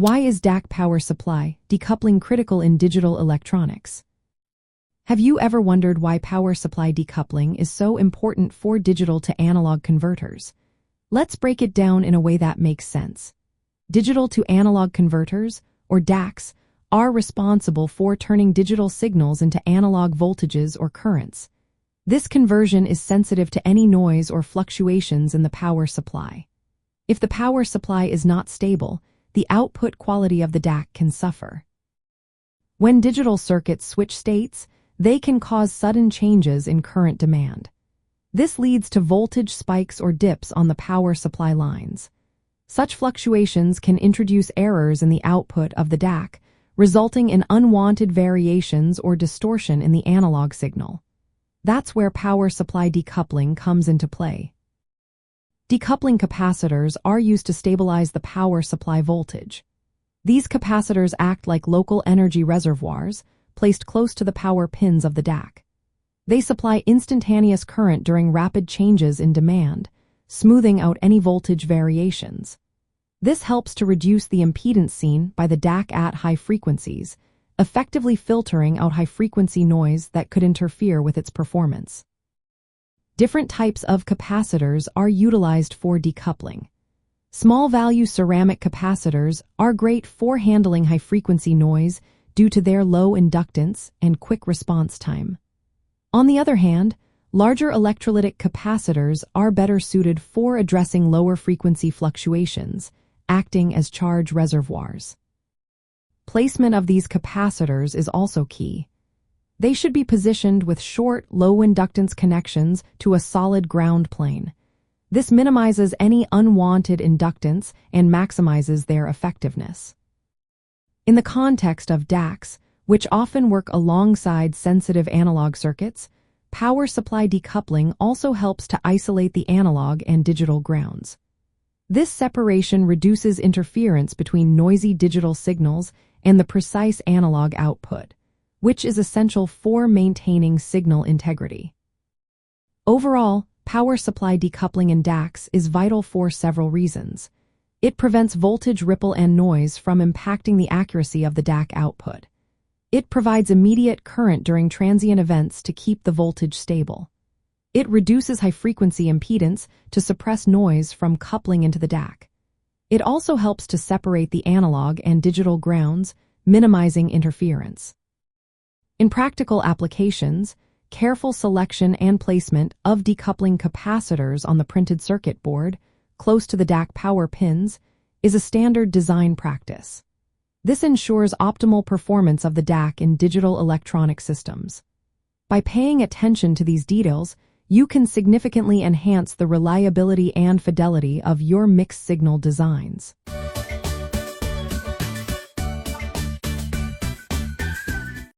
Why is DAC power supply decoupling critical in digital electronics? Have you ever wondered why power supply decoupling is so important for digital to analog converters? Let's break it down in a way that makes sense. Digital to analog converters, or DACs, are responsible for turning digital signals into analog voltages or currents. This conversion is sensitive to any noise or fluctuations in the power supply. If the power supply is not stable, the output quality of the DAC can suffer. When digital circuits switch states, they can cause sudden changes in current demand. This leads to voltage spikes or dips on the power supply lines. Such fluctuations can introduce errors in the output of the DAC, resulting in unwanted variations or distortion in the analog signal. That's where power supply decoupling comes into play. Decoupling capacitors are used to stabilize the power supply voltage. These capacitors act like local energy reservoirs, placed close to the power pins of the DAC. They supply instantaneous current during rapid changes in demand, smoothing out any voltage variations. This helps to reduce the impedance seen by the DAC at high frequencies, effectively filtering out high-frequency noise that could interfere with its performance. Different types of capacitors are utilized for decoupling. Small-value ceramic capacitors are great for handling high-frequency noise due to their low inductance and quick response time. On the other hand, larger electrolytic capacitors are better suited for addressing lower-frequency fluctuations, acting as charge reservoirs. Placement of these capacitors is also key. They should be positioned with short, low-inductance connections to a solid ground plane. This minimizes any unwanted inductance and maximizes their effectiveness. In the context of DACs, which often work alongside sensitive analog circuits, power supply decoupling also helps to isolate the analog and digital grounds. This separation reduces interference between noisy digital signals and the precise analog output, which is essential for maintaining signal integrity. Overall, power supply decoupling in DACs is vital for several reasons. It prevents voltage ripple and noise from impacting the accuracy of the DAC output. It provides immediate current during transient events to keep the voltage stable. It reduces high-frequency impedance to suppress noise from coupling into the DAC. It also helps to separate the analog and digital grounds, minimizing interference. In practical applications, careful selection and placement of decoupling capacitors on the printed circuit board, close to the DAC power pins, is a standard design practice. This ensures optimal performance of the DAC in digital electronic systems. By paying attention to these details, you can significantly enhance the reliability and fidelity of your mixed-signal designs.